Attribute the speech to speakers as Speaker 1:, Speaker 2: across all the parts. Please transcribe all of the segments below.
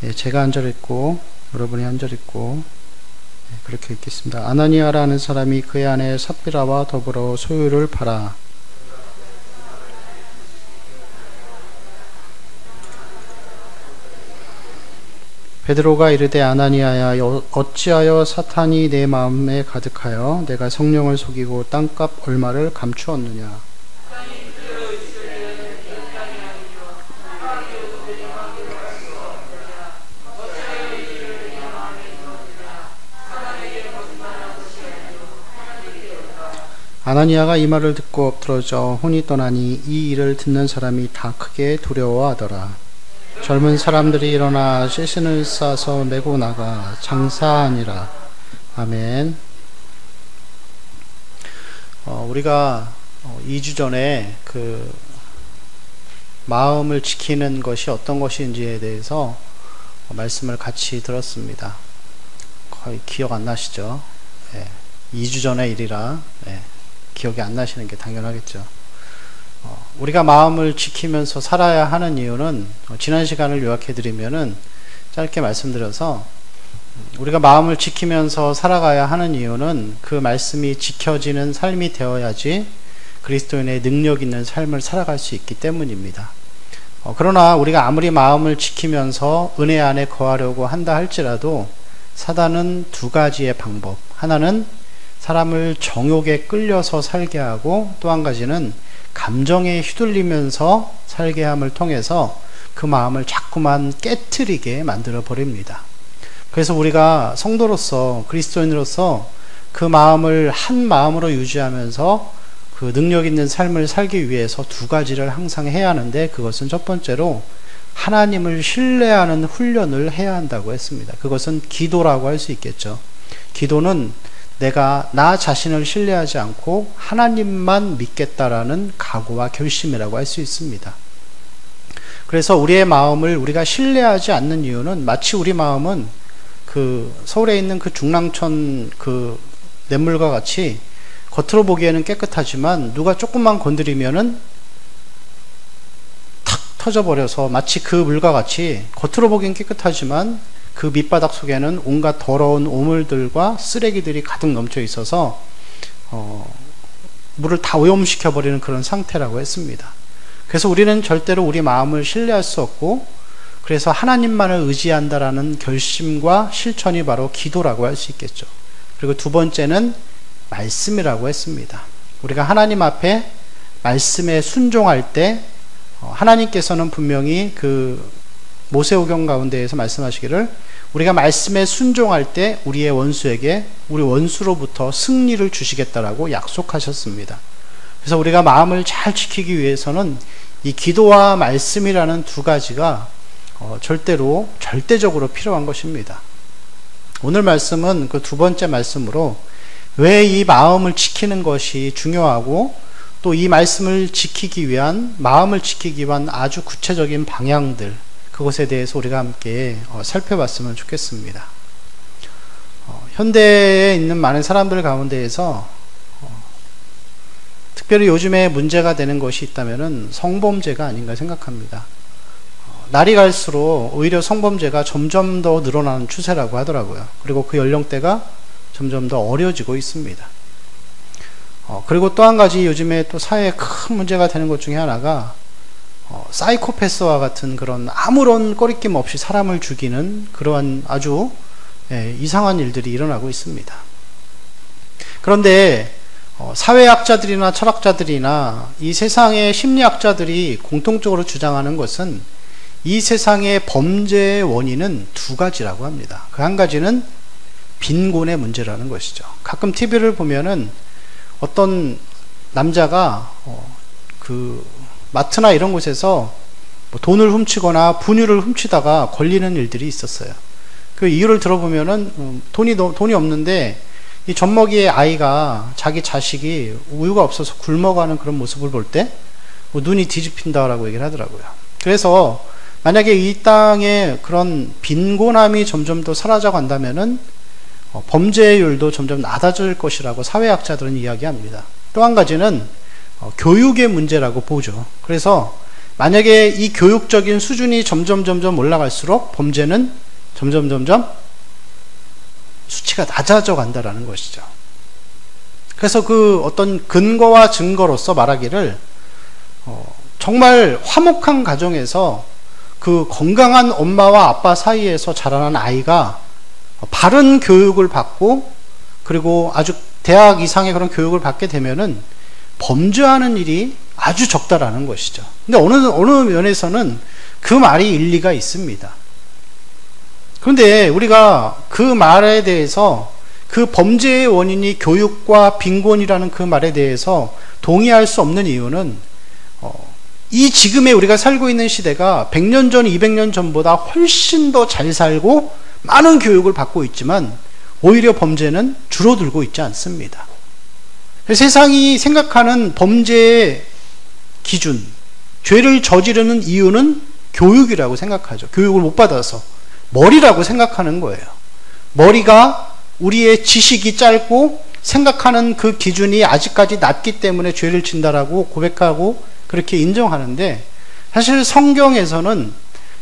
Speaker 1: 제가 한 절 읽고 여러분이 한 절 읽고 그렇게 읽겠습니다. 아나니아라는 사람이 그의 아내 삽비라와 더불어 소유를 팔아 베드로가 이르되 아나니아야 어찌하여 사탄이 내 마음에 가득하여 내가 성령을 속이고 땅값 얼마를 감추었느냐. 아나니아가 이 말을 듣고 엎드러져 혼이 떠나니 이 일을 듣는 사람이 다 크게 두려워하더라. 젊은 사람들이 일어나 시신을 싸서 메고 나가 장사하니라. 아멘. 우리가 2주 전에 그 마음을 지키는 것이 어떤 것인지에 대해서 말씀을 같이 들었습니다. 거의 기억 안 나시죠? 2주 전의 일이라 기억이 안 나시는 게 당연하겠죠. 우리가 마음을 지키면서 살아야 하는 이유는 지난 시간을 요약해 드리면은 짧게 말씀드려서 우리가 마음을 지키면서 살아가야 하는 이유는 그 말씀이 지켜지는 삶이 되어야지 그리스도인의 능력 있는 삶을 살아갈 수 있기 때문입니다. 그러나 우리가 아무리 마음을 지키면서 은혜 안에 거하려고 한다 할지라도 사단은 두 가지의 방법, 하나는 사람을 정욕에 끌려서 살게 하고 또 한 가지는 감정에 휘둘리면서 살게 함을 통해서 그 마음을 자꾸만 깨트리게 만들어 버립니다. 그래서 우리가 성도로서 그리스도인으로서 그 마음을 한 마음으로 유지하면서 그 능력 있는 삶을 살기 위해서 두 가지를 항상 해야 하는데, 그것은 첫 번째로 하나님을 신뢰하는 훈련을 해야 한다고 했습니다. 그것은 기도라고 할 수 있겠죠. 기도는 내가 나 자신을 신뢰하지 않고 하나님만 믿겠다라는 각오와 결심이라고 할 수 있습니다. 그래서 우리의 마음을 우리가 신뢰하지 않는 이유는 마치 우리 마음은 그 서울에 있는 그 중랑천 그 냇물과 같이 겉으로 보기에는 깨끗하지만 누가 조금만 건드리면은 탁 터져버려서 마치 그 물과 같이 겉으로 보기엔 깨끗하지만 그 밑바닥 속에는 온갖 더러운 오물들과 쓰레기들이 가득 넘쳐 있어서 물을 다 오염시켜버리는 그런 상태라고 했습니다. 그래서 우리는 절대로 우리 마음을 신뢰할 수 없고, 그래서 하나님만을 의지한다라는 결심과 실천이 바로 기도라고 할 수 있겠죠. 그리고 두 번째는 말씀이라고 했습니다. 우리가 하나님 앞에 말씀에 순종할 때 하나님께서는 분명히 그 모세오경 가운데에서 말씀하시기를 우리가 말씀에 순종할 때 우리의 원수에게 우리 원수로부터 승리를 주시겠다라고 약속하셨습니다. 그래서 우리가 마음을 잘 지키기 위해서는 이 기도와 말씀이라는 두 가지가 절대적으로 필요한 것입니다. 오늘 말씀은 그 두 번째 말씀으로 왜 이 마음을 지키는 것이 중요하고 또 이 말씀을 지키기 위한, 마음을 지키기 위한 아주 구체적인 방향들, 그것에 대해서 우리가 함께 살펴봤으면 좋겠습니다. 현대에 있는 많은 사람들 가운데에서 특별히 요즘에 문제가 되는 것이 있다면은 성범죄가 아닌가 생각합니다. 날이 갈수록 오히려 성범죄가 점점 더 늘어나는 추세라고 하더라고요. 그리고 그 연령대가 점점 더 어려지고 있습니다. 그리고 또 한 가지 요즘에 또 사회에 큰 문제가 되는 것 중에 하나가 사이코패스와 같은 그런 아무런 꺼리낌 없이 사람을 죽이는 그러한 아주 이상한 일들이 일어나고 있습니다. 그런데 사회학자들이나 철학자들이나 이 세상의 심리학자들이 공통적으로 주장하는 것은 이 세상의 범죄의 원인은 두 가지라고 합니다. 그 한 가지는 빈곤의 문제라는 것이죠. 가끔 TV를 보면은 어떤 남자가 그 마트나 이런 곳에서 돈을 훔치거나 분유를 훔치다가 걸리는 일들이 있었어요. 그 이유를 들어보면은 돈이 없는데 이 젖먹이의 아이가 자기 자식이 우유가 없어서 굶어가는 그런 모습을 볼 때 눈이 뒤집힌다라고 얘기를 하더라고요. 그래서 만약에 이 땅에 그런 빈곤함이 점점 더 사라져 간다면은 범죄율도 점점 낮아질 것이라고 사회학자들은 이야기합니다. 또 한 가지는 교육의 문제라고 보죠. 그래서 만약에 이 교육적인 수준이 점점 올라갈수록 범죄는 점점 수치가 낮아져 간다라는 것이죠. 그래서 그 어떤 근거와 증거로서 말하기를 정말 화목한 가정에서 그 건강한 엄마와 아빠 사이에서 자라난 아이가 바른 교육을 받고 그리고 아주 대학 이상의 그런 교육을 받게 되면은 범죄하는 일이 아주 적다라는 것이죠. 근데 어느 면에서는 그 말이 일리가 있습니다. 그런데 우리가 그 말에 대해서 그 범죄의 원인이 교육과 빈곤이라는 그 말에 대해서 동의할 수 없는 이유는 이 지금의 우리가 살고 있는 시대가 100년 전, 200년 전보다 훨씬 더 잘 살고 많은 교육을 받고 있지만 오히려 범죄는 줄어들고 있지 않습니다. 세상이 생각하는 범죄의 기준, 죄를 저지르는 이유는 교육이라고 생각하죠. 교육을 못 받아서 머리라고 생각하는 거예요. 머리가 우리의 지식이 짧고 생각하는 그 기준이 아직까지 낮기 때문에 죄를 진다라고 고백하고 그렇게 인정하는데, 사실 성경에서는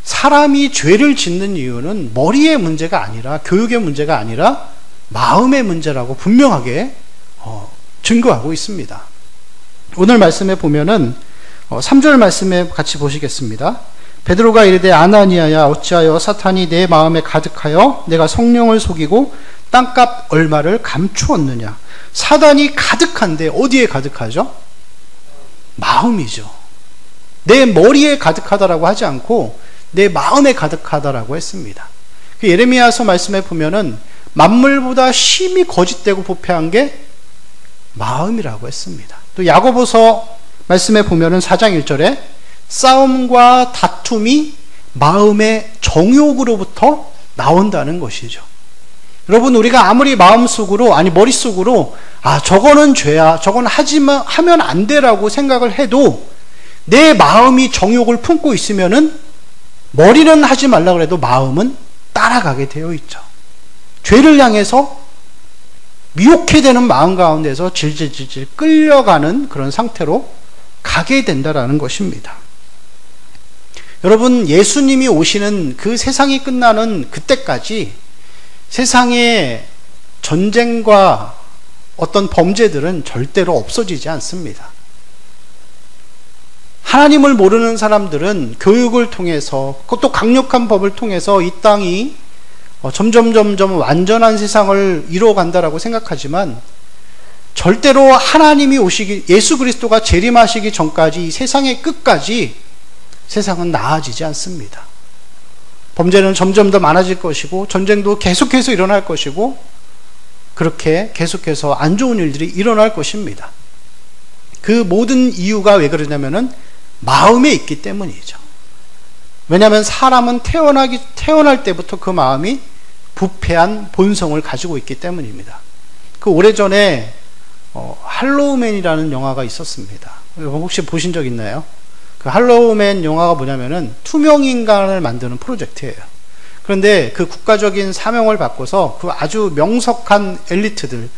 Speaker 1: 사람이 죄를 짓는 이유는 머리의 문제가 아니라, 교육의 문제가 아니라 마음의 문제라고 분명하게 증거하고 있습니다. 오늘 말씀에 보면은 3절 말씀에 같이 보시겠습니다. 베드로가 이르되 아나니아야 어찌하여 사탄이 내 마음에 가득하여 내가 성령을 속이고 땅값 얼마를 감추었느냐. 사단이 가득한데 어디에 가득하죠? 마음이죠. 내 머리에 가득하다라고 하지 않고 내 마음에 가득하다라고 했습니다. 그 예레미야서 말씀에 보면은 만물보다 심히 거짓되고 부패한 게 마음이라고 했습니다. 또 야고보서 말씀에 보면은 4장 1절에 싸움과 다툼이 마음의 정욕으로부터 나온다는 것이죠. 여러분, 우리가 아무리 마음속으로, 아니 머릿속으로 저거는 죄야, 저건 하면 안 돼라고 생각을 해도 내 마음이 정욕을 품고 있으면은 머리는 하지 말라 그래도 마음은 따라가게 되어 있죠. 죄를 향해서 미혹해 되는 마음 가운데서 질질질질 끌려가는 그런 상태로 가게 된다라는 것입니다. 여러분, 예수님이 오시는 그 세상이 끝나는 그때까지 세상의 전쟁과 어떤 범죄들은 절대로 없어지지 않습니다. 하나님을 모르는 사람들은 교육을 통해서, 그것도 강력한 법을 통해서 이 땅이 점점 완전한 세상을 이루어간다라고 생각하지만, 절대로 하나님이 오시기, 예수 그리스도가 재림하시기 전까지 이 세상의 끝까지 세상은 나아지지 않습니다. 범죄는 점점 더 많아질 것이고 전쟁도 계속해서 일어날 것이고 그렇게 계속해서 안 좋은 일들이 일어날 것입니다. 그 모든 이유가 왜 그러냐면은 마음에 있기 때문이죠. 왜냐하면 사람은 태어날 때부터 그 마음이 부패한 본성을 가지고 있기 때문입니다. 그 오래전에 할로우맨이라는 영화가 있었습니다. 혹시 보신 적 있나요? 그 할로우맨 영화가 뭐냐면은 투명 인간을 만드는 프로젝트예요. 그런데 그 국가적인 사명을 받고서 그 아주 명석한 엘리트들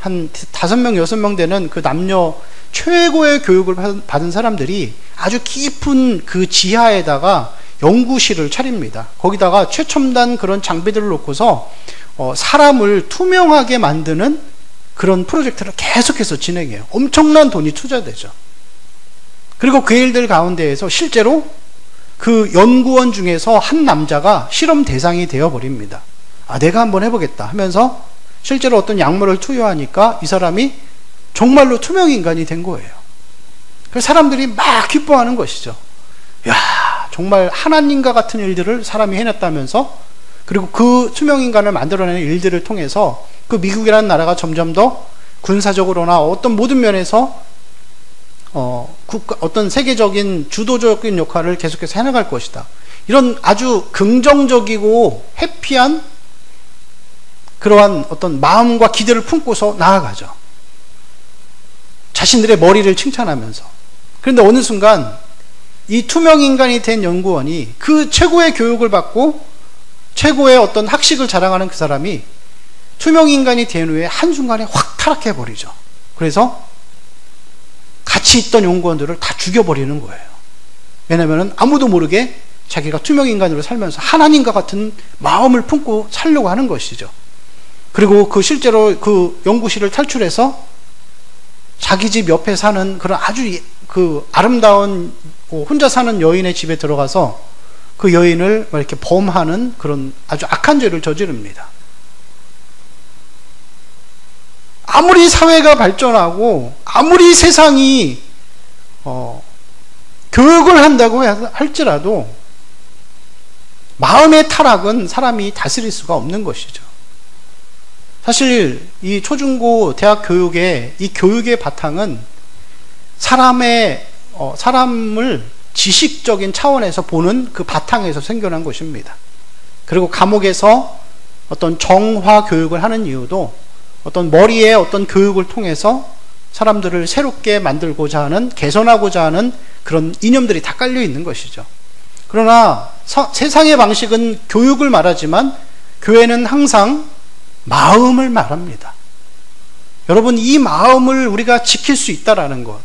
Speaker 1: 한 5명, 6명 되는 그 남녀 최고의 교육을 받은 사람들이 아주 깊은 그 지하에다가 연구실을 차립니다. 거기다가 최첨단 그런 장비들을 놓고서 사람을 투명하게 만드는 그런 프로젝트를 계속해서 진행해요. 엄청난 돈이 투자되죠. 그리고 그 일들 가운데에서 실제로 그 연구원 중에서 한 남자가 실험 대상이 되어버립니다. 내가 한번 해보겠다 하면서 실제로 어떤 약물을 투여하니까 이 사람이 정말로 투명 인간이 된 거예요. 그래서 사람들이 막 기뻐하는 것이죠. 야, 정말 하나님과 같은 일들을 사람이 해냈다면서, 그리고 그 투명 인간을 만들어내는 일들을 통해서 그 미국이라는 나라가 점점 더 군사적으로나 어떤 모든 면에서 어떤 세계적인 주도적인 역할을 계속해서 해나갈 것이다. 이런 아주 긍정적이고 해피한 그러한 어떤 마음과 기대를 품고서 나아가죠. 자신들의 머리를 칭찬하면서. 그런데 어느 순간 이 투명 인간이 된 연구원이 그 최고의 교육을 받고 최고의 어떤 학식을 자랑하는 그 사람이 투명 인간이 된 후에 한순간에 확 타락해 버리죠. 그래서 같이 있던 연구원들을 다 죽여버리는 거예요. 왜냐하면 아무도 모르게 자기가 투명인간으로 살면서 하나님과 같은 마음을 품고 살려고 하는 것이죠. 그리고 실제로 그 연구실을 탈출해서 자기 집 옆에 사는 그런 아주 아름다운 혼자 사는 여인의 집에 들어가서 그 여인을 이렇게 범하는 그런 아주 악한 죄를 저지릅니다. 아무리 사회가 발전하고 아무리 세상이 교육을 한다고 할지라도 마음의 타락은 사람이 다스릴 수가 없는 것이죠. 사실 이 초중고 대학 교육의 이 교육의 바탕은 사람을 지식적인 차원에서 보는 그 바탕에서 생겨난 것입니다. 그리고 감옥에서 어떤 정화 교육을 하는 이유도 어떤 머리의 어떤 교육을 통해서 사람들을 새롭게 만들고자 하는, 개선하고자 하는 그런 이념들이 다 깔려 있는 것이죠. 그러나 세상의 방식은 교육을 말하지만 교회는 항상 마음을 말합니다. 여러분, 이 마음을 우리가 지킬 수 있다라는 것,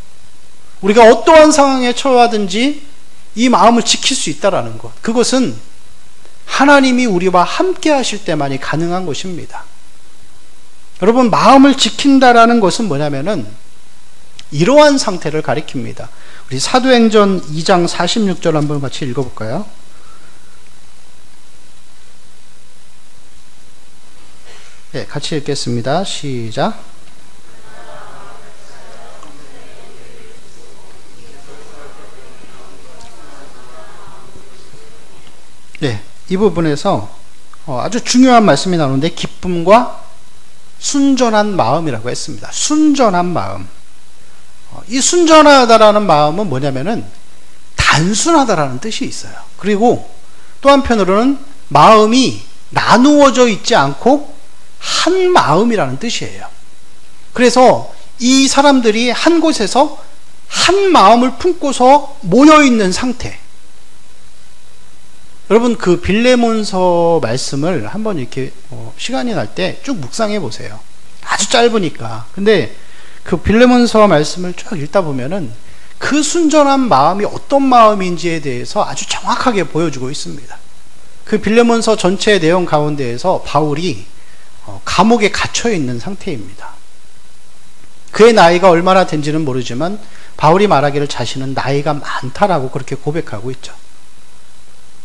Speaker 1: 우리가 어떠한 상황에 처하든지 이 마음을 지킬 수 있다라는 것, 그것은 하나님이 우리와 함께 하실 때만이 가능한 것입니다. 여러분, 마음을 지킨다라는 것은 뭐냐면은 이러한 상태를 가리킵니다. 우리 사도행전 2장 46절 한번 같이 읽어볼까요? 네, 같이 읽겠습니다. 시작. 네, 이 부분에서 아주 중요한 말씀이 나오는데 기쁨과 순전한 마음이라고 했습니다. 순전한 마음. 이 순전하다라는 마음은 뭐냐면은 단순하다라는 뜻이 있어요. 그리고 또 한편으로는 마음이 나누어져 있지 않고 한 마음이라는 뜻이에요. 그래서 이 사람들이 한 곳에서 한 마음을 품고서 모여있는 상태. 여러분, 그 빌레몬서 말씀을 한번 이렇게 시간이 날 때 쭉 묵상해 보세요. 아주 짧으니까. 근데 그 빌레몬서 말씀을 쭉 읽다 보면은 그 순전한 마음이 어떤 마음인지에 대해서 아주 정확하게 보여주고 있습니다. 그 빌레몬서 전체의 내용 가운데에서 바울이 감옥에 갇혀 있는 상태입니다. 그의 나이가 얼마나 된지는 모르지만 바울이 말하기를 자신은 나이가 많다라고 그렇게 고백하고 있죠.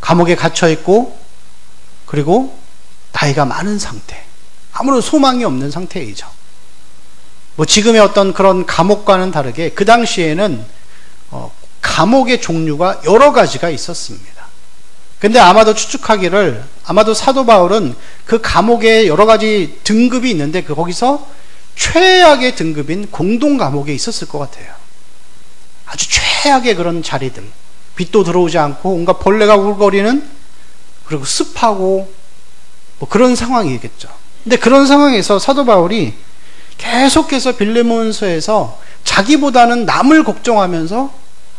Speaker 1: 감옥에 갇혀 있고 그리고 나이가 많은 상태, 아무런 소망이 없는 상태이죠. 지금의 어떤 그런 감옥과는 다르게 그 당시에는 감옥의 종류가 여러 가지가 있었습니다. 근데 아마도 추측하기를, 아마도 사도 바울은 그 감옥에 여러 가지 등급이 있는데 거기서 최악의 등급인 공동 감옥에 있었을 것 같아요. 아주 최악의 그런 자리들, 빛도 들어오지 않고 온갖 벌레가 울거리는, 그리고 습하고 그런 상황이겠죠. 근데 그런 상황에서 사도 바울이 계속해서 빌레몬서에서 자기보다는 남을 걱정하면서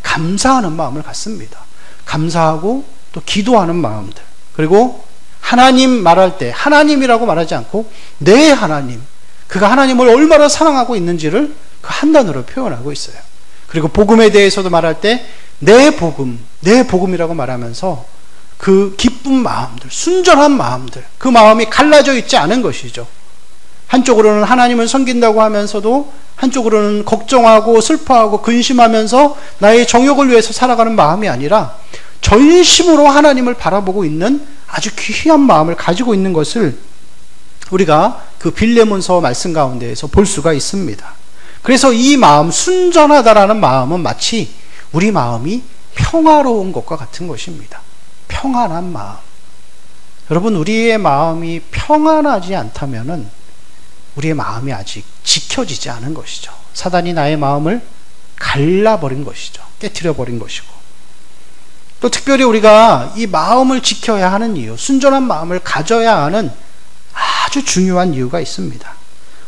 Speaker 1: 감사하는 마음을 갖습니다. 감사하고 또 기도하는 마음들, 그리고 하나님 말할 때 하나님이라고 말하지 않고 내 하나님, 그가 하나님을 얼마나 사랑하고 있는지를 그 한 단어로 표현하고 있어요. 그리고 복음에 대해서도 말할 때 내 복음, 내 복음이라고 말하면서 그 기쁜 마음들, 순전한 마음들, 그 마음이 갈라져 있지 않은 것이죠. 한쪽으로는 하나님을 섬긴다고 하면서도 한쪽으로는 걱정하고 슬퍼하고 근심하면서 나의 정욕을 위해서 살아가는 마음이 아니라 전심으로 하나님을 바라보고 있는 아주 귀한 마음을 가지고 있는 것을 우리가 그 빌레몬서 말씀 가운데에서 볼 수가 있습니다. 그래서 이 마음, 순전하다라는 마음은 마치 우리 마음이 평화로운 것과 같은 것입니다. 평안한 마음. 여러분, 우리의 마음이 평안하지 않다면은 우리의 마음이 아직 지켜지지 않은 것이죠. 사단이 나의 마음을 갈라버린 것이죠. 깨트려버린 것이고. 또 특별히 우리가 이 마음을 지켜야 하는 이유, 순전한 마음을 가져야 하는 아주 중요한 이유가 있습니다.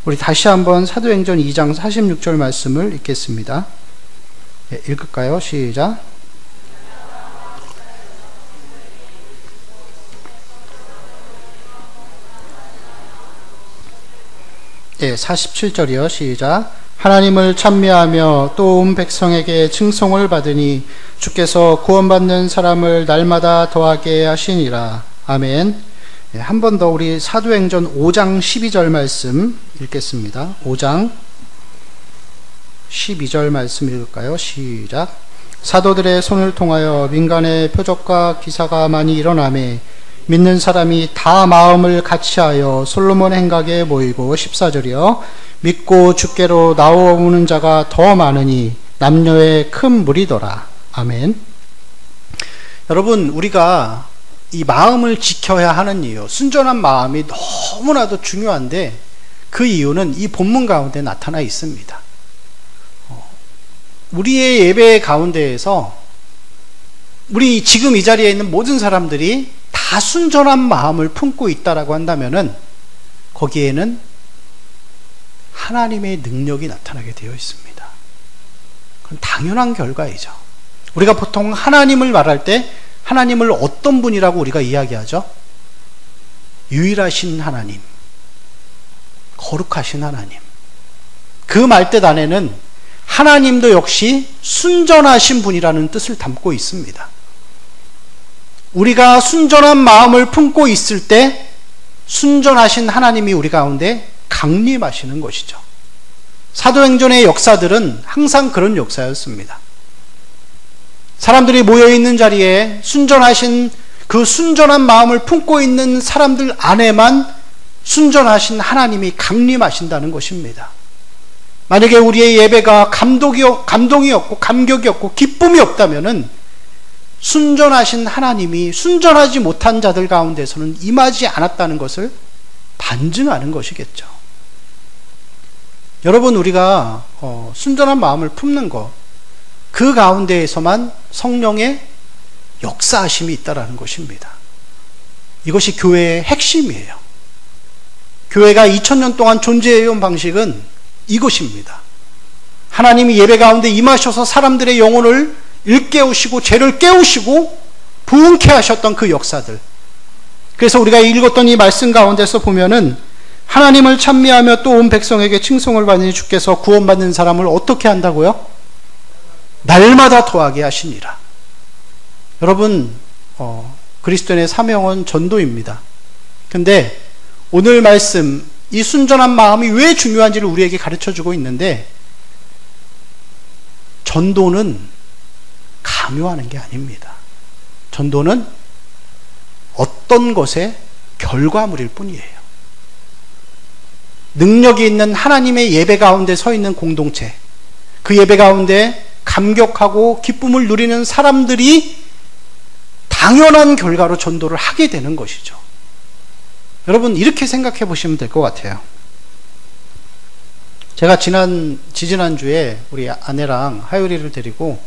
Speaker 1: 우리 다시 한번 사도행전 2장 46절 말씀을 읽겠습니다. 네, 읽을까요? 시작. 네, 47절이요. 시작. 하나님을 찬미하며 또 온 백성에게 칭송을 받으니 주께서 구원받는 사람을 날마다 더하게 하시니라. 아멘. 한 번 더 우리 사도행전 5장 12절 말씀 읽겠습니다. 5장 12절 말씀 읽을까요? 시작. 사도들의 손을 통하여 민간의 표적과 기사가 많이 일어나매 믿는 사람이 다 마음을 같이하여 솔로몬 행각에 모이고. 14절이요. 믿고 주께로 나오는 자가 더 많으니 남녀의 큰 무리더라. 아멘. 여러분, 우리가 이 마음을 지켜야 하는 이유, 순전한 마음이 너무나도 중요한데 그 이유는 이 본문 가운데 나타나 있습니다. 우리의 예배 가운데에서 우리 지금 이 자리에 있는 모든 사람들이 다 순전한 마음을 품고 있다라고 한다면은 거기에는 하나님의 능력이 나타나게 되어 있습니다. 그건 당연한 결과이죠. 우리가 보통 하나님을 말할 때 하나님을 어떤 분이라고 우리가 이야기하죠? 유일하신 하나님, 거룩하신 하나님. 그 말뜻 안에는 하나님도 역시 순전하신 분이라는 뜻을 담고 있습니다. 우리가 순전한 마음을 품고 있을 때 순전하신 하나님이 우리 가운데 강림하시는 것이죠. 사도행전의 역사들은 항상 그런 역사였습니다. 사람들이 모여있는 자리에 순전하신 그 순전한 마음을 품고 있는 사람들 안에만 순전하신 하나님이 강림하신다는 것입니다. 만약에 우리의 예배가 감동이 없고 감격이 없고 기쁨이 없다면은 순전하신 하나님이 순전하지 못한 자들 가운데서는 임하지 않았다는 것을 반증하는 것이겠죠. 여러분, 우리가 순전한 마음을 품는 것, 그 가운데에서만 성령의 역사하심이 있다라는 것입니다. 이것이 교회의 핵심이에요. 교회가 2000년 동안 존재해온 방식은 이것입니다. 하나님이 예배 가운데 임하셔서 사람들의 영혼을 일깨우시고 죄를 깨우시고 부흥케 하셨던 그 역사들. 그래서 우리가 읽었던 이 말씀 가운데서 보면은 하나님을 찬미하며 또 온 백성에게 칭송을 받으니 주께서 구원받는 사람을 어떻게 한다고요? 날마다 더하게 하시니라. 여러분, 그리스도인의 사명은 전도입니다. 근데 오늘 말씀, 이 순전한 마음이 왜 중요한지를 우리에게 가르쳐주고 있는데, 전도는 강요하는 게 아닙니다. 전도는 어떤 것의 결과물일 뿐이에요. 능력이 있는 하나님의 예배 가운데 서 있는 공동체, 그 예배 가운데 감격하고 기쁨을 누리는 사람들이 당연한 결과로 전도를 하게 되는 것이죠. 여러분, 이렇게 생각해 보시면 될 것 같아요. 제가 지지난주에 우리 아내랑 하율이를 데리고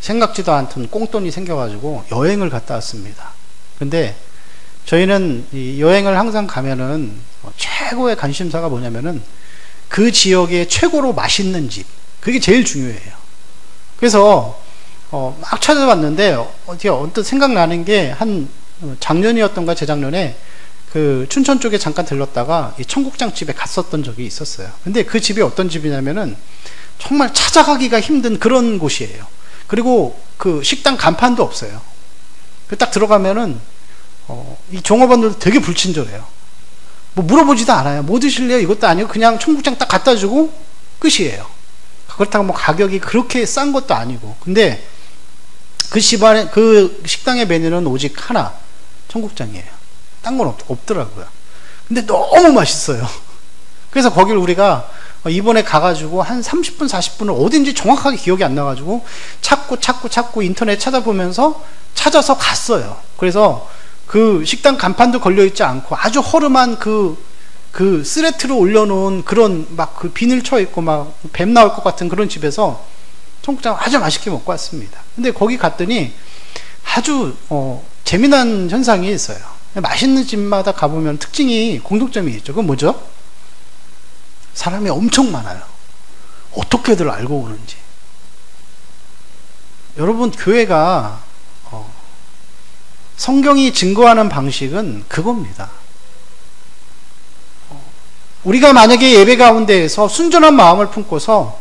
Speaker 1: 생각지도 않던 꽁돈이 생겨가지고 여행을 갔다 왔습니다. 근데 저희는 이 여행을 항상 가면은 최고의 관심사가 뭐냐면은 그 지역의 최고로 맛있는 집, 그게 제일 중요해요. 그래서 막 찾아봤는데 어떻게 언뜻 생각나는 게 한 작년이었던가 재작년에 그 춘천 쪽에 잠깐 들렀다가 이 청국장 집에 갔었던 적이 있었어요. 근데 그 집이 어떤 집이냐면은 정말 찾아가기가 힘든 그런 곳이에요. 그리고 그 식당 간판도 없어요. 딱 들어가면은 이 종업원들도 되게 불친절해요. 뭐 물어보지도 않아요. 뭐 드실래요? 이것도 아니고 그냥 청국장 딱 갖다 주고 끝이에요. 그렇다고 뭐 가격이 그렇게 싼 것도 아니고. 근데 그 집안에, 그 식당의 메뉴는 오직 하나, 청국장이에요. 딴 건 없더라고요. 근데 너무 맛있어요. 그래서 거길 우리가 이번에 가가지고 한 30분, 40분을 어딘지 정확하게 기억이 안 나가지고 찾고 인터넷 찾아보면서 찾아서 갔어요. 그래서 그 식당 간판도 걸려있지 않고 아주 허름한 그 스레트로 올려놓은 그런 막 그 비늘 쳐있고 막 뱀 나올 것 같은 그런 집에서 청국장 아주 맛있게 먹고 왔습니다. 근데 거기 갔더니 아주 재미난 현상이 있어요. 맛있는 집마다 가보면 특징이, 공통점이 있죠. 그건 뭐죠? 사람이 엄청 많아요. 어떻게들 알고 오는지. 여러분, 교회가 성경이 증거하는 방식은 그겁니다. 우리가 만약에 예배 가운데에서 순전한 마음을 품고서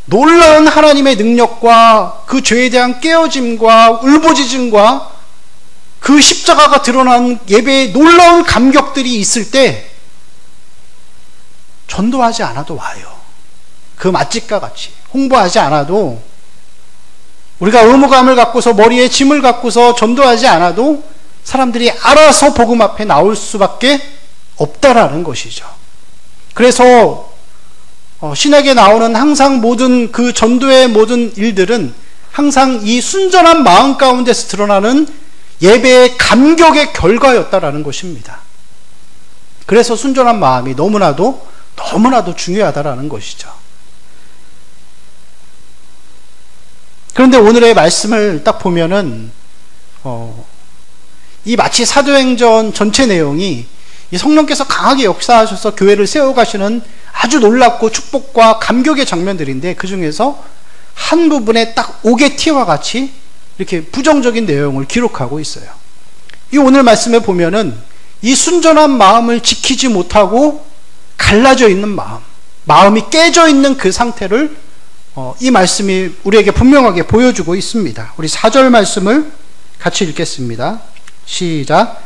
Speaker 1: 놀라운 하나님의 능력과 그 죄에 대한 깨어짐과 울부짖음과 그 십자가가 드러난 예배의 놀라운 감격들이 있을 때 전도하지 않아도 와요. 그 맛집과 같이 홍보하지 않아도, 우리가 의무감을 갖고서 머리에 짐을 갖고서 전도하지 않아도 사람들이 알아서 복음 앞에 나올 수밖에 없다라는 것이죠. 그래서 신약에 나오는 항상 모든 그 전도의 모든 일들은 항상 이 순전한 마음 가운데서 드러나는 예배의 감격의 결과였다라는 것입니다. 그래서 순전한 마음이 너무나도 중요하다라는 것이죠. 그런데 오늘의 말씀을 딱 보면은 이 마치 사도행전 전체 내용이 이 성령께서 강하게 역사하셔서 교회를 세워가시는 아주 놀랍고 축복과 감격의 장면들인데, 그 중에서 한 부분에 딱 오게티와 같이 이렇게 부정적인 내용을 기록하고 있어요. 이 오늘 말씀에 보면은 이 순전한 마음을 지키지 못하고 갈라져 있는 마음이 깨져 있는 그 상태를 이 말씀이 우리에게 분명하게 보여주고 있습니다. 우리 4절 말씀을 같이 읽겠습니다. 시작.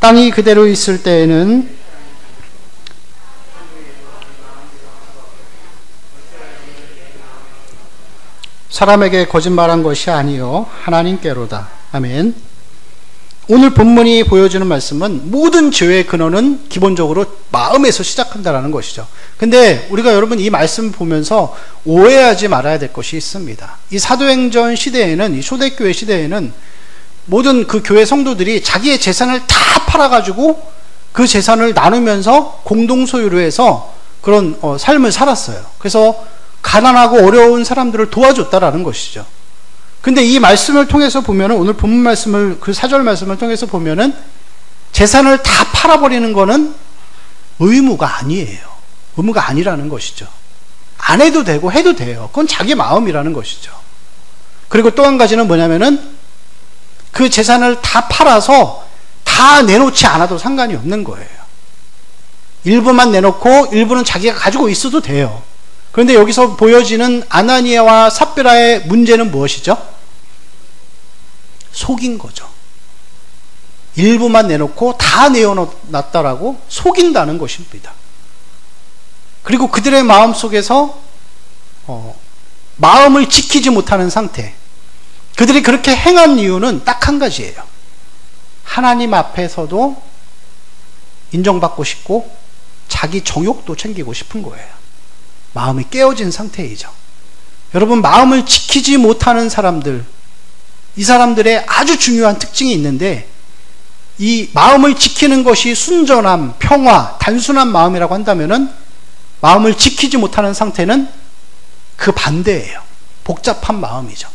Speaker 1: 땅이 그대로 있을 때에는 사람에게 거짓말한 것이 아니요 하나님께로다. 아멘. 오늘 본문이 보여주는 말씀은 모든 죄의 근원은 기본적으로 마음에서 시작한다는 것이죠. 근데 우리가 여러분 이 말씀을 보면서 오해하지 말아야 될 것이 있습니다. 이 사도행전 시대에는, 이 초대교회 시대에는 모든 그 교회 성도들이 자기의 재산을 다 팔아가지고 그 재산을 나누면서 공동소유로 해서 그런 삶을 살았어요. 그래서 가난하고 어려운 사람들을 도와줬다라는 것이죠. 근데 이 말씀을 통해서 보면은, 오늘 본문 말씀을, 그 4절 말씀을 통해서 보면은 재산을 다 팔아버리는 거는 의무가 아니에요. 의무가 아니라는 것이죠. 안 해도 되고 해도 돼요. 그건 자기 마음이라는 것이죠. 그리고 또 한 가지는 뭐냐면은 그 재산을 다 팔아서 다 내놓지 않아도 상관이 없는 거예요. 일부만 내놓고 일부는 자기가 가지고 있어도 돼요. 그런데 여기서 보여지는 아나니아와 삽비라의 문제는 무엇이죠? 속인 거죠. 일부만 내놓고 다 내어놨다라고 속인다는 것입니다. 그리고 그들의 마음 속에서 마음을 지키지 못하는 상태, 그들이 그렇게 행한 이유는 딱 한 가지예요. 하나님 앞에서도 인정받고 싶고 자기 정욕도 챙기고 싶은 거예요. 마음이 깨어진 상태이죠. 여러분, 마음을 지키지 못하는 사람들, 이 사람들의 아주 중요한 특징이 있는데, 이 마음을 지키는 것이 순전함, 평화, 단순한 마음이라고 한다면은 마음을 지키지 못하는 상태는 그 반대예요. 복잡한 마음이죠.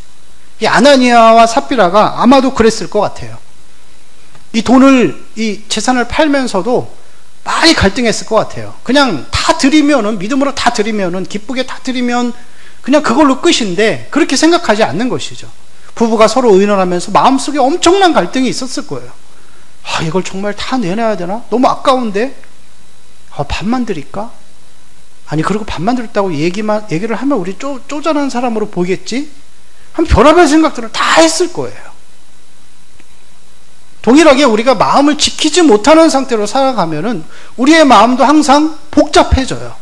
Speaker 1: 이 아나니아와 삽비라가 아마도 그랬을 것 같아요. 이 돈을, 이 재산을 팔면서도 많이 갈등했을 것 같아요. 그냥 다 드리면은, 믿음으로 다 드리면은, 기쁘게 다 드리면 그냥 그걸로 끝인데, 그렇게 생각하지 않는 것이죠. 부부가 서로 의논하면서 마음속에 엄청난 갈등이 있었을 거예요. 이걸 정말 다 내놔야 되나? 너무 아까운데? 반만 드릴까? 아니, 그리고 반만 드렸다고 얘기를 하면 우리 쪼잔한 사람으로 보이겠지? 한 별의별 생각들을 다 했을 거예요. 동일하게 우리가 마음을 지키지 못하는 상태로 살아가면은 우리의 마음도 항상 복잡해져요.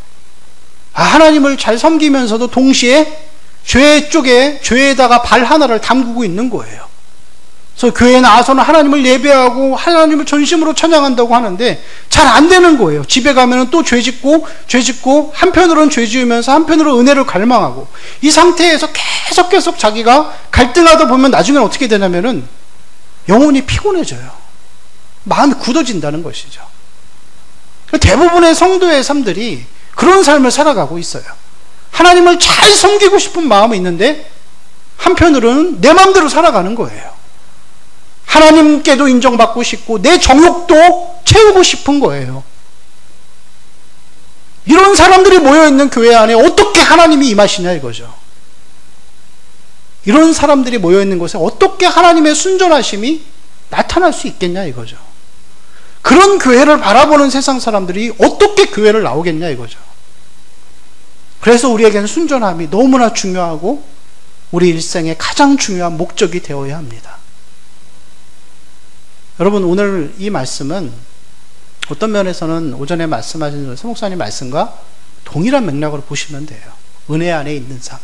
Speaker 1: 하나님을 잘 섬기면서도 동시에 죄 쪽에, 죄에다가 발 하나를 담그고 있는 거예요. 그래서 교회에 나와서는 하나님을 예배하고 하나님을 전심으로 찬양한다고 하는데 잘 안 되는 거예요. 집에 가면은 또 죄 짓고 한편으로는 죄 지으면서 한편으로 은혜를 갈망하고, 이 상태에서 계속 자기가 갈등하다 보면 나중에는 어떻게 되냐면은 영혼이 피곤해져요. 마음이 굳어진다는 것이죠. 대부분의 성도의 삶들이 그런 삶을 살아가고 있어요. 하나님을 잘 섬기고 싶은 마음이 있는데 한편으로는 내 마음대로 살아가는 거예요. 하나님께도 인정받고 싶고 내 정욕도 채우고 싶은 거예요. 이런 사람들이 모여있는 교회 안에 어떻게 하나님이 임하시냐 이거죠. 이런 사람들이 모여있는 곳에 어떻게 하나님의 순전하심이 나타날 수 있겠냐 이거죠. 그런 교회를 바라보는 세상 사람들이 어떻게 교회를 나오겠냐 이거죠. 그래서 우리에게는 순전함이 너무나 중요하고 우리 일생의 가장 중요한 목적이 되어야 합니다. 여러분, 오늘 이 말씀은 어떤 면에서는 오전에 말씀하신 서 목사님 말씀과 동일한 맥락으로 보시면 돼요. 은혜 안에 있는 삶,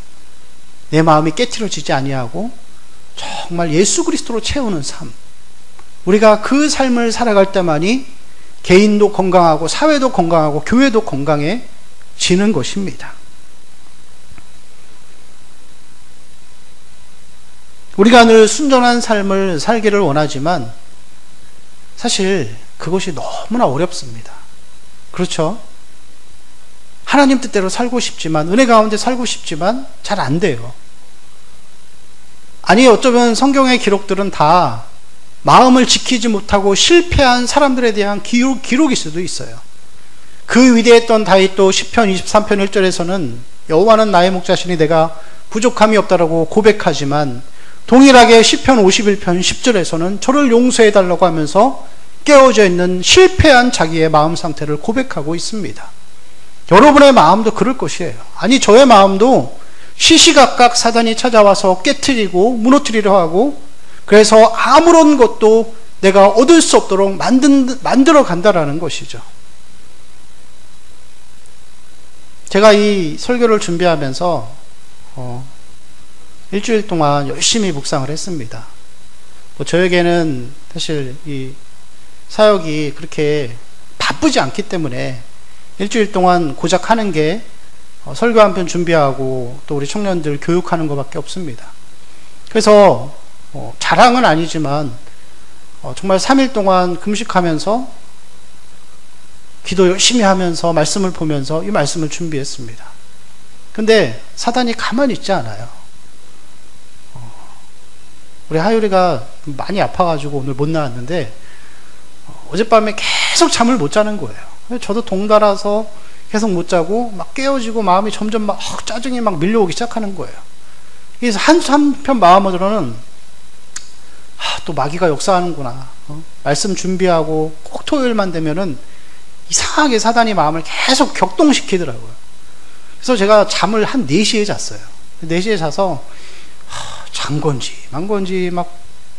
Speaker 1: 내 마음이 깨트려지지 아니하고 정말 예수 그리스도로 채우는 삶, 우리가 그 삶을 살아갈 때만이 개인도 건강하고 사회도 건강하고 교회도 건강해지는 것입니다. 우리가 늘 순전한 삶을 살기를 원하지만 사실 그것이 너무나 어렵습니다. 그렇죠? 하나님 뜻대로 살고 싶지만, 은혜 가운데 살고 싶지만 잘 안 돼요. 아니, 어쩌면 성경의 기록들은 다 마음을 지키지 못하고 실패한 사람들에 대한 기록일 수도 있어요. 그 위대했던 다윗도 시편 23편 1절에서는 여호와는 나의 목자시니 내가 부족함이 없다라고 고백하지만, 동일하게 시편 51편 10절에서는 저를 용서해달라고 하면서 깨어져 있는 실패한 자기의 마음 상태를 고백하고 있습니다. 여러분의 마음도 그럴 것이에요. 아니, 저의 마음도 시시각각 사단이 찾아와서 깨트리고 무너뜨리려 하고, 그래서 아무런 것도 내가 얻을 수 없도록 만들어 간다라는 것이죠. 제가 이 설교를 준비하면서 일주일 동안 열심히 묵상을 했습니다. 저에게는 사실 이 사역이 그렇게 바쁘지 않기 때문에 일주일 동안 고작 하는 게 설교 한 편 준비하고 또 우리 청년들 교육하는 것밖에 없습니다. 그래서 자랑은 아니지만 정말 3일 동안 금식하면서 기도 열심히 하면서 말씀을 보면서 이 말씀을 준비했습니다. 근데 사단이 가만히 있지 않아요. 우리 하율이가 많이 아파가지고 오늘 못 나왔는데 어젯밤에 계속 잠을 못 자는 거예요. 저도 동달아서 계속 못 자고 막 깨어지고 마음이 점점 막 짜증이 막 밀려오기 시작하는 거예요. 그래서 한편 마음으로는 또 마귀가 역사하는구나. 말씀 준비하고 꼭 토요일만 되면은 이상하게 사단이 마음을 계속 격동시키더라고요. 그래서 제가 잠을 한 4시에 잤어요. 4시에 자서 잔 건지 만 건지 막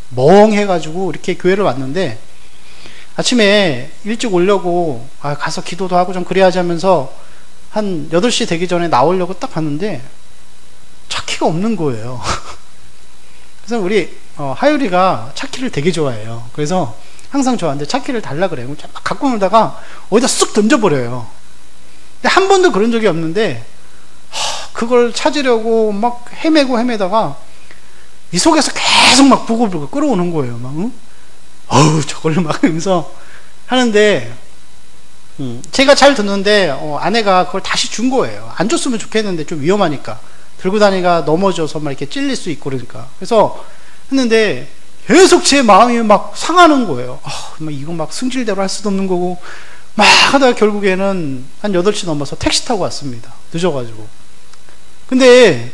Speaker 1: 멍해가지고 이렇게 교회를 왔는데, 아침에 일찍 오려고 가서 기도도 하고 좀 그래야지 하면서 한 8시 되기 전에 나오려고 딱 갔는데 차키가 없는 거예요. 그래서 우리 하율이가 차키를 되게 좋아해요. 그래서 항상 저한테 차키를 달라 그래요. 막 갖고 놀다가 어디다 쑥 던져버려요. 근데 한 번도 그런 적이 없는데 그걸 찾으려고 막 헤매다가 이 속에서 계속 막 부글부글 끓어오는 거예요. 막, 응? 저걸 막 하면서 하는데, 제가 잘 듣는데, 아내가 그걸 다시 준 거예요. 안 줬으면 좋겠는데 좀 위험하니까. 들고 다니가 넘어져서 막 이렇게 찔릴 수 있고 그러니까. 그래서 했는데, 계속 제 마음이 막 상하는 거예요. 이거 막 승질대로 할 수도 없는 거고, 막 하다가 결국에는 한 8시 넘어서 택시 타고 왔습니다. 늦어가지고. 근데,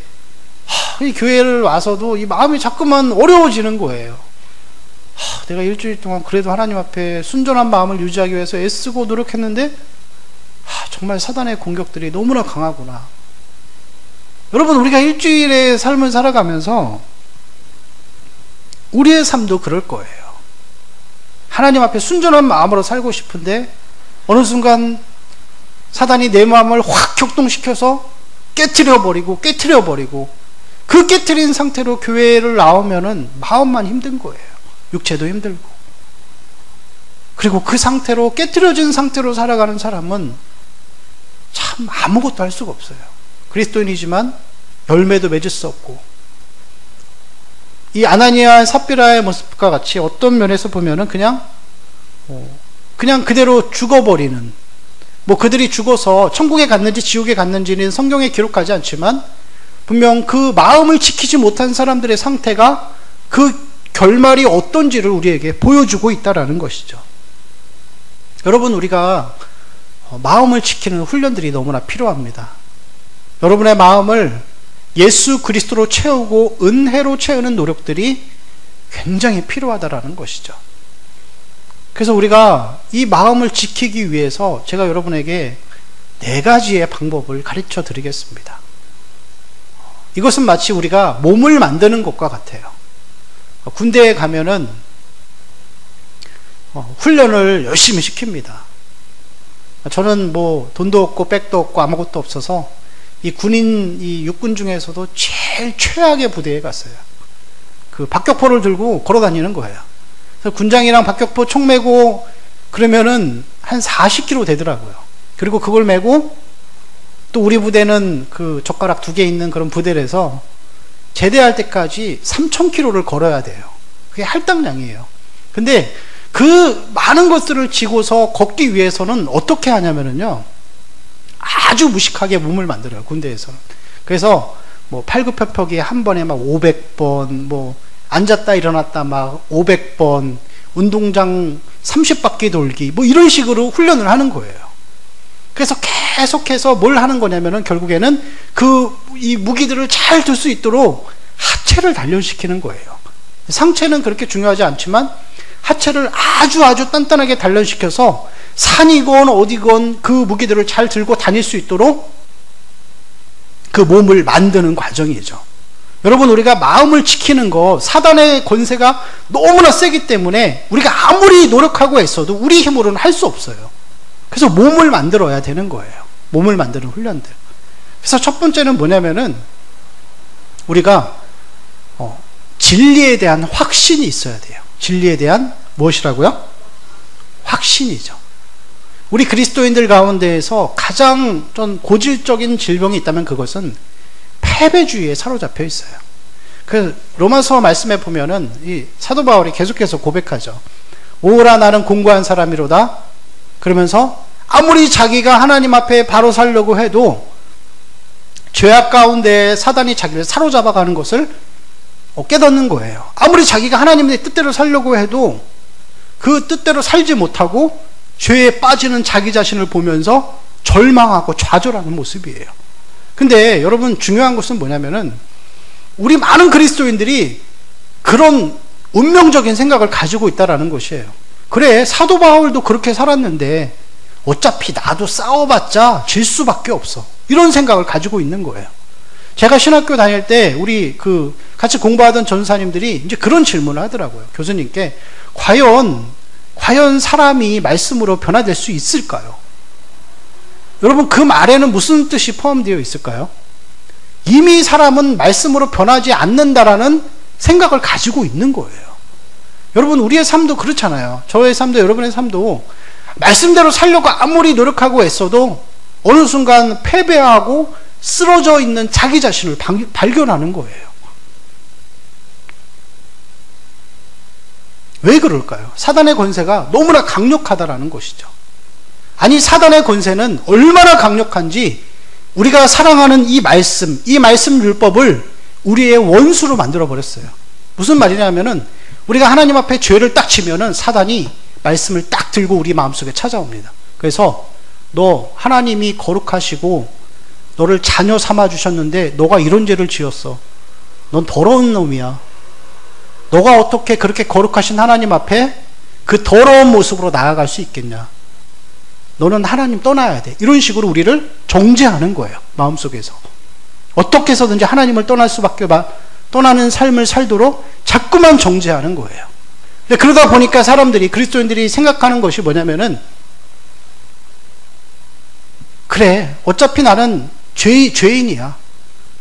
Speaker 1: 이 교회를 와서도 이 마음이 자꾸만 어려워지는 거예요. 내가 일주일 동안 그래도 하나님 앞에 순전한 마음을 유지하기 위해서 애쓰고 노력했는데 정말 사단의 공격들이 너무나 강하구나. 여러분, 우리가 일주일의 삶을 살아가면서 우리의 삶도 그럴 거예요. 하나님 앞에 순전한 마음으로 살고 싶은데 어느 순간 사단이 내 마음을 확 격동시켜서 깨트려버리고 그 깨트린 상태로 교회를 나오면은 마음만 힘든 거예요. 육체도 힘들고. 그리고 그 상태로 깨트려진 상태로 살아가는 사람은 참 아무것도 할 수가 없어요. 그리스도인이지만 열매도 맺을 수 없고, 이 아나니아 삽비라의 모습과 같이 어떤 면에서 보면은 그냥 그대로 죽어버리는, 그들이 죽어서 천국에 갔는지 지옥에 갔는지는 성경에 기록하지 않지만 분명 그 마음을 지키지 못한 사람들의 상태가 그 결말이 어떤지를 우리에게 보여주고 있다라는 것이죠. 여러분, 우리가 마음을 지키는 훈련들이 너무나 필요합니다. 여러분의 마음을 예수 그리스도로 채우고 은혜로 채우는 노력들이 굉장히 필요하다라는 것이죠. 그래서 우리가 이 마음을 지키기 위해서 제가 여러분에게 4가지의 방법을 가르쳐 드리겠습니다. 이것은 마치 우리가 몸을 만드는 것과 같아요. 군대에 가면은 훈련을 열심히 시킵니다. 저는 뭐 돈도 없고 백도 없고 아무것도 없어서 이 육군 중에서도 제일 최악의 부대에 갔어요. 그 박격포를 들고 걸어 다니는 거예요. 그래서 군장이랑 박격포 총 메고 그러면은 한 40km 되더라고요. 그리고 그걸 메고 또 우리 부대는 그 젓가락 2개 있는 그런 부대라서 제대할 때까지 3000km를 걸어야 돼요. 그게 할당량이에요. 근데 그 많은 것들을 지고서 걷기 위해서는 어떻게 하냐면은요, 아주 무식하게 몸을 만들어요, 군대에서는. 그래서 뭐 팔굽혀펴기 한 번에 막 500번, 뭐 앉았다 일어났다 막 500번, 운동장 30바퀴 돌기, 뭐 이런 식으로 훈련을 하는 거예요. 그래서 계속해서 뭘 하는 거냐면은 결국에는 이 무기들을 잘 들 수 있도록 하체를 단련시키는 거예요. 상체는 그렇게 중요하지 않지만 하체를 아주 단단하게 단련시켜서 산이건 어디건 그 무기들을 잘 들고 다닐 수 있도록 그 몸을 만드는 과정이죠. 여러분, 우리가 마음을 지키는 거, 사단의 권세가 너무나 세기 때문에 우리가 아무리 노력하고 애써도 우리 힘으로는 할 수 없어요. 그래서 몸을 만들어야 되는 거예요. 몸을 만드는 훈련들. 그래서 첫 번째는 뭐냐면은 우리가 진리에 대한 확신이 있어야 돼요. 진리에 대한 무엇이라고요? 확신이죠. 우리 그리스도인들 가운데에서 가장 좀 고질적인 질병이 있다면 그것은 패배주의에 사로잡혀 있어요. 그 로마서 말씀에 보면은 이 사도 바울이 계속해서 고백하죠. 오라 나는 공고한 사람이로다. 그러면서 아무리 자기가 하나님 앞에 바로 살려고 해도 죄악 가운데 사단이 자기를 사로잡아가는 것을 깨닫는 거예요. 아무리 자기가 하나님의 뜻대로 살려고 해도 그 뜻대로 살지 못하고 죄에 빠지는 자기 자신을 보면서 절망하고 좌절하는 모습이에요. 근데 여러분, 중요한 것은 뭐냐면은 우리 많은 그리스도인들이 그런 운명적인 생각을 가지고 있다라는 것이에요. 그래, 사도 바울도 그렇게 살았는데 어차피 나도 싸워봤자 질 수밖에 없어, 이런 생각을 가지고 있는 거예요. 제가 신학교 다닐 때 우리 같이 공부하던 전사님들이 이제 그런 질문을 하더라고요. 교수님께 과연 사람이 말씀으로 변화될 수 있을까요? 여러분, 그 말에는 무슨 뜻이 포함되어 있을까요? 이미 사람은 말씀으로 변하지 않는다라는 생각을 가지고 있는 거예요. 여러분, 우리의 삶도 그렇잖아요. 저의 삶도 여러분의 삶도 말씀대로 살려고 아무리 노력하고 애써도 어느 순간 패배하고 쓰러져 있는 자기 자신을 발견하는 거예요. 왜 그럴까요? 사단의 권세가 너무나 강력하다라는 것이죠. 아니, 사단의 권세는 얼마나 강력한지 우리가 사랑하는 이 말씀 율법을 우리의 원수로 만들어버렸어요. 무슨 말이냐면은 우리가 하나님 앞에 죄를 딱 지면은 사단이 말씀을 딱 들고 우리 마음속에 찾아옵니다. 그래서 너 하나님이 거룩하시고 너를 자녀 삼아 주셨는데 너가 이런 죄를 지었어. 넌 더러운 놈이야. 너가 어떻게 그렇게 거룩하신 하나님 앞에 그 더러운 모습으로 나아갈 수 있겠냐. 너는 하나님 떠나야 돼. 이런 식으로 우리를 정죄하는 거예요. 마음속에서. 어떻게 해서든지 하나님을 떠나는 삶을 살도록 자꾸만 정죄하는 거예요. 근데 그러다 보니까 그리스도인들이 생각하는 것이 뭐냐면은, 그래, 어차피 나는 죄인이야.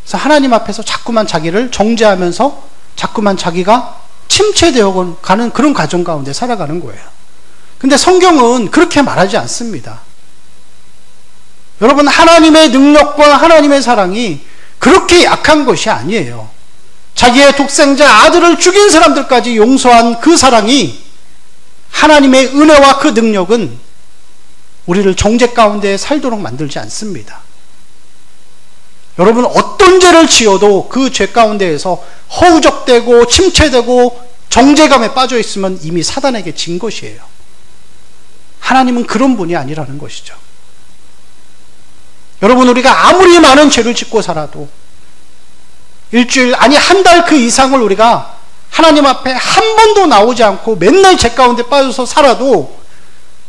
Speaker 1: 그래서 하나님 앞에서 자꾸만 자기를 정죄하면서 자꾸만 자기가 침체되어 가는 그런 과정 가운데 살아가는 거예요. 근데 성경은 그렇게 말하지 않습니다. 여러분, 하나님의 능력과 하나님의 사랑이 그렇게 약한 것이 아니에요. 자기의 독생자 아들을 죽인 사람들까지 용서한 그 사랑이, 하나님의 은혜와 그 능력은 우리를 정죄 가운데 살도록 만들지 않습니다. 여러분, 어떤 죄를 지어도 그 죄 가운데에서 허우적대고 침체되고 정죄감에 빠져 있으면 이미 사단에게 진 것이에요. 하나님은 그런 분이 아니라는 것이죠. 여러분, 우리가 아무리 많은 죄를 짓고 살아도 일주일, 아니 한 달 그 이상을 우리가 하나님 앞에 한 번도 나오지 않고 맨날 죄 가운데 빠져서 살아도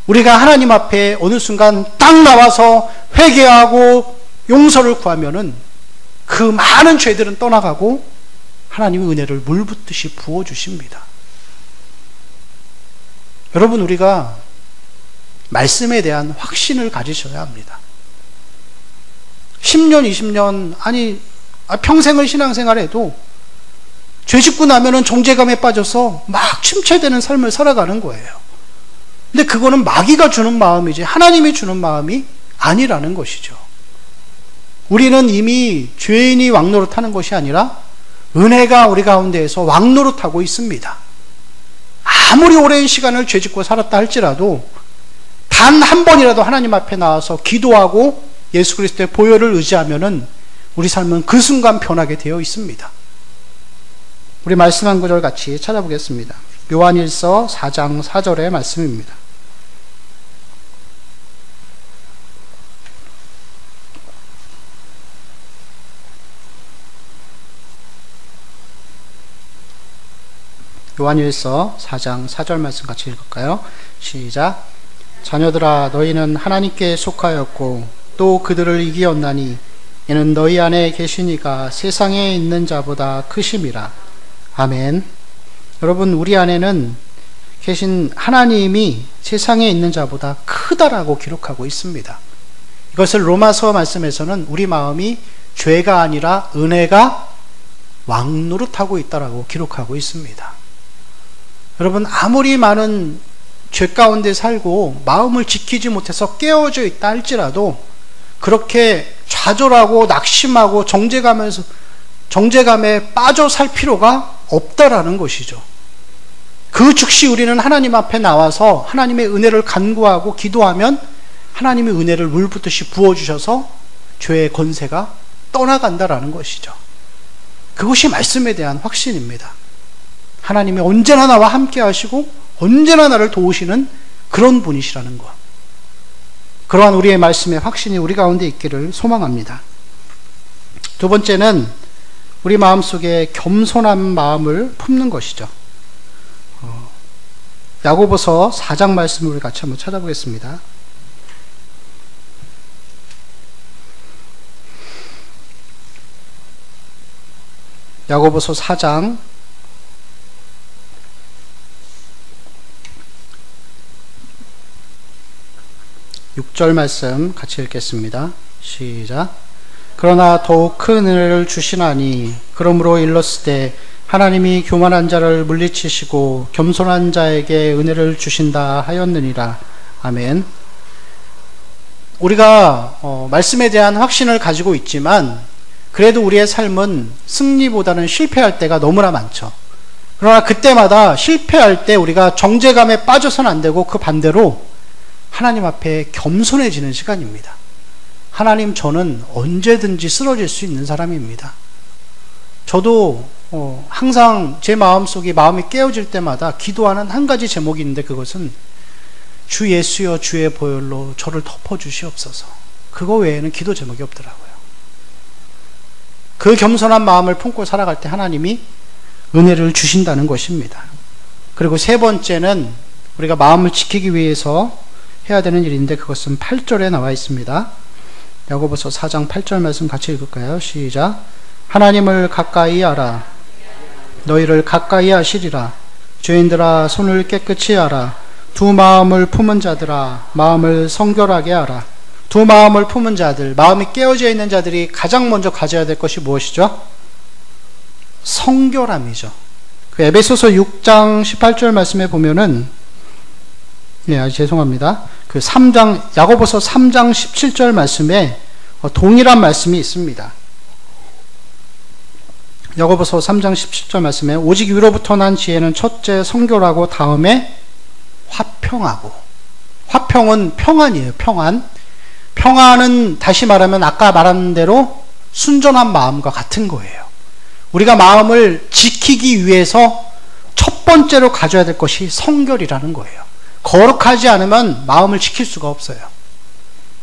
Speaker 1: 우리가 하나님 앞에 어느 순간 딱 나와서 회개하고 용서를 구하면은 그 많은 죄들은 떠나가고 하나님의 은혜를 물붓듯이 부어주십니다. 여러분, 우리가 말씀에 대한 확신을 가지셔야 합니다. 10년, 20년, 아니 평생을 신앙생활해도 죄 짓고 나면은 정죄감에 빠져서 막 침체되는 삶을 살아가는 거예요. 근데 그거는 마귀가 주는 마음이지 하나님이 주는 마음이 아니라는 것이죠. 우리는 이미 죄인이 왕노릇하는 것이 아니라 은혜가 우리 가운데에서 왕노릇하고 있습니다. 아무리 오랜 시간을 죄 짓고 살았다 할지라도 단 한 번이라도 하나님 앞에 나와서 기도하고 예수 그리스도의 보혈을 의지하면은 우리 삶은 그 순간 변하게 되어 있습니다. 우리 말씀 한 구절 같이 찾아보겠습니다. 요한일서 4장 4절의 말씀입니다. 요한일서 4장 4절 말씀 같이 읽을까요? 시작. 자녀들아, 너희는 하나님께 속하였고 또 그들을 이기었나니 이는 너희 안에 계신 이가 세상에 있는 자보다 크심이라. 아멘. 여러분, 우리 안에는 계신 하나님이 세상에 있는 자보다 크다라고 기록하고 있습니다. 이것을 로마서 말씀에서는 우리 마음이 죄가 아니라 은혜가 왕노릇하고 있다라고 기록하고 있습니다. 여러분, 아무리 많은 죄 가운데 살고 마음을 지키지 못해서 깨어져 있다 할지라도 그렇게 좌절하고 낙심하고 정죄감에 빠져 살 필요가 없다라는 것이죠. 그 즉시 우리는 하나님 앞에 나와서 하나님의 은혜를 간구하고 기도하면 하나님의 은혜를 물붓듯이 부어주셔서 죄의 권세가 떠나간다라는 것이죠. 그것이 말씀에 대한 확신입니다. 하나님이 언제나 나와 함께 하시고 언제나 나를 도우시는 그런 분이시라는 것. 그러한 우리의 말씀의 확신이 우리 가운데 있기를 소망합니다. 두 번째는 우리 마음속에 겸손한 마음을 품는 것이죠. 야고보서 4장 말씀을 우리 같이 한번 찾아보겠습니다. 야고보서 4장 6절 말씀 같이 읽겠습니다. 시작. 그러나 더욱 큰 은혜를 주시나니 그러므로 일렀으되 하나님이 교만한 자를 물리치시고 겸손한 자에게 은혜를 주신다 하였느니라. 아멘. 우리가 말씀에 대한 확신을 가지고 있지만 그래도 우리의 삶은 승리보다는 실패할 때가 너무나 많죠. 그러나 그때마다 실패할 때 우리가 정죄감에 빠져서는 안 되고 그 반대로 하나님 앞에 겸손해지는 시간입니다. 하나님, 저는 언제든지 쓰러질 수 있는 사람입니다. 저도 항상 제 마음속에 마음이 깨어질 때마다 기도하는 한 가지 제목이 있는데 그것은 주 예수여 주의 보혈로 저를 덮어주시옵소서. 그거 외에는 기도 제목이 없더라고요. 그 겸손한 마음을 품고 살아갈 때 하나님이 은혜를 주신다는 것입니다. 그리고 세 번째는 우리가 마음을 지키기 위해서 해야 되는 일인데 그것은 8절에 나와 있습니다. 야고보서 4장 8절 말씀 같이 읽을까요? 시작. 하나님을 가까이 하라. 너희를 가까이 하시리라. 죄인들아, 손을 깨끗이 하라. 두 마음을 품은 자들아, 마음을 성결하게 하라. 두 마음을 품은 자들, 마음이 깨어져 있는 자들이 가장 먼저 가져야 될 것이 무엇이죠? 성결함이죠. 그 에베소서 6장 18절 말씀에 보면은 죄송합니다. 그 3장, 야고보서 3장 17절 말씀에 동일한 말씀이 있습니다. 야고보서 3장 17절 말씀에 오직 위로부터 난 지혜는 첫째 성결하고 다음에 화평하고. 화평은 평안이에요. 평안. 평안은 다시 말하면 아까 말한 대로 순전한 마음과 같은 거예요. 우리가 마음을 지키기 위해서 첫 번째로 가져야 될 것이 성결이라는 거예요. 거룩하지 않으면 마음을 지킬 수가 없어요.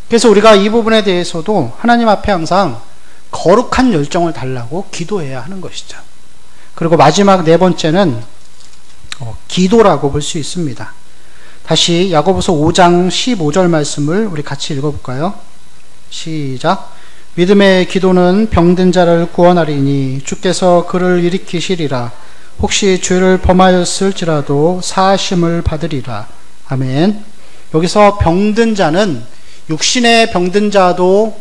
Speaker 1: 그래서 우리가 이 부분에 대해서도 하나님 앞에 항상 거룩한 열정을 달라고 기도해야 하는 것이죠. 그리고 마지막 네 번째는 기도라고 볼 수 있습니다. 다시 야고보서 5장 15절 말씀을 우리 같이 읽어볼까요? 시작. 믿음의 기도는 병든 자를 구원하리니 주께서 그를 일으키시리라. 혹시 죄를 범하였을지라도 사하심을 받으리라. 아멘. 여기서 병든 자는 육신의 병든 자도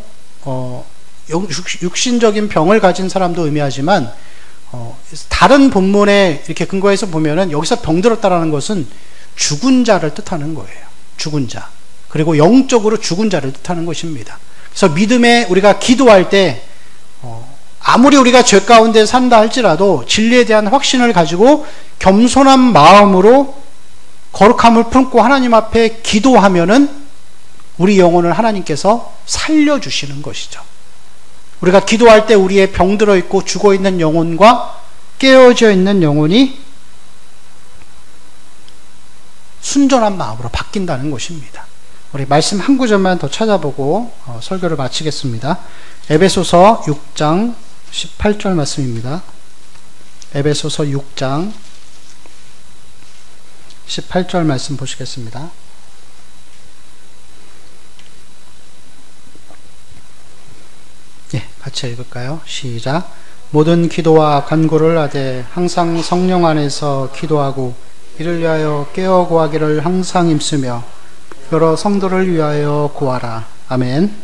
Speaker 1: 육신적인 병을 가진 사람도 의미하지만 다른 본문에 이렇게 근거해서 보면은 여기서 병들었다라는 것은 죽은 자를 뜻하는 거예요. 죽은 자. 그리고 영적으로 죽은 자를 뜻하는 것입니다. 그래서 믿음에 우리가 기도할 때 아무리 우리가 죄 가운데 산다 할지라도 진리에 대한 확신을 가지고 겸손한 마음으로 거룩함을 품고 하나님 앞에 기도하면은 우리 영혼을 하나님께서 살려주시는 것이죠. 우리가 기도할 때 우리의 병들어 있고 죽어 있는 영혼과 깨어져 있는 영혼이 순전한 마음으로 바뀐다는 것입니다. 우리 말씀 한 구절만 더 찾아보고 설교를 마치겠습니다. 에베소서 6장 18절 말씀입니다. 에베소서 6장 18절 말씀 보시겠습니다. 예, 같이 읽을까요? 시작. 모든 기도와 간구를 하되 항상 성령 안에서 기도하고 이를 위하여 깨어 구하기를 항상 힘쓰며 여러 성도를 위하여 구하라. 아멘.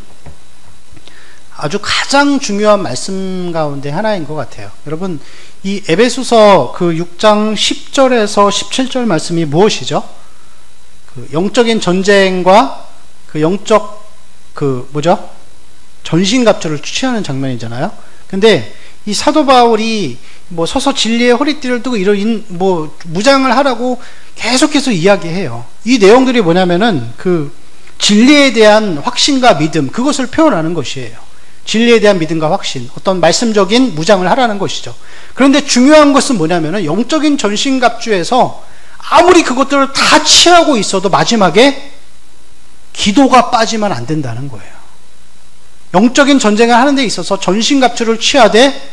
Speaker 1: 아주 가장 중요한 말씀 가운데 하나인 것 같아요. 여러분, 이 에베소서 그 6장 10절에서 17절 말씀이 무엇이죠? 그 영적인 전쟁과 그 영적 전신갑주를 취하는 장면이잖아요. 근데 이 사도 바울이 서서 진리의 허리띠를 뜨고 이런 무장을 하라고 계속해서 이야기해요. 이 내용들이 뭐냐면은 그 진리에 대한 확신과 믿음, 그것을 표현하는 것이에요. 진리에 대한 믿음과 확신, 어떤 말씀적인 무장을 하라는 것이죠. 그런데 중요한 것은 뭐냐면은 영적인 전신갑주에서 아무리 그것들을 다 취하고 있어도 마지막에 기도가 빠지면 안 된다는 거예요. 영적인 전쟁을 하는 데 있어서 전신갑주를 취하되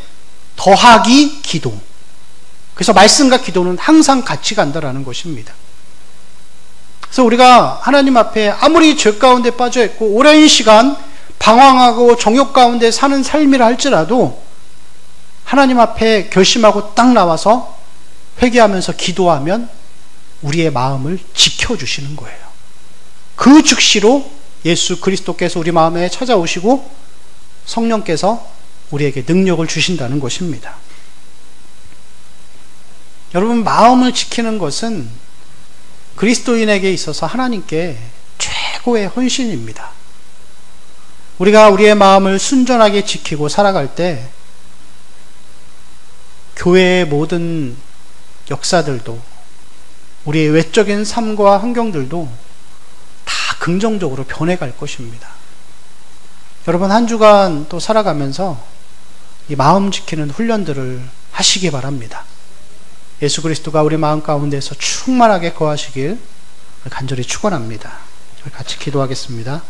Speaker 1: 더하기 기도. 그래서 말씀과 기도는 항상 같이 간다라는 것입니다. 그래서 우리가 하나님 앞에 아무리 죄 가운데 빠져 있고 오랜 시간 방황하고 정욕 가운데 사는 삶이라 할지라도 하나님 앞에 결심하고 딱 나와서 회개하면서 기도하면 우리의 마음을 지켜주시는 거예요. 그 즉시로 예수 그리스도께서 우리 마음에 찾아오시고 성령께서 우리에게 능력을 주신다는 것입니다. 여러분, 마음을 지키는 것은 그리스도인에게 있어서 하나님께 최고의 헌신입니다. 우리가 우리의 마음을 순전하게 지키고 살아갈 때 교회의 모든 역사들도 우리의 외적인 삶과 환경들도 다 긍정적으로 변해갈 것입니다. 여러분, 한 주간 또 살아가면서 이 마음 지키는 훈련들을 하시기 바랍니다. 예수 그리스도가 우리 마음 가운데서 충만하게 거하시길 간절히 축원합니다. 같이 기도하겠습니다.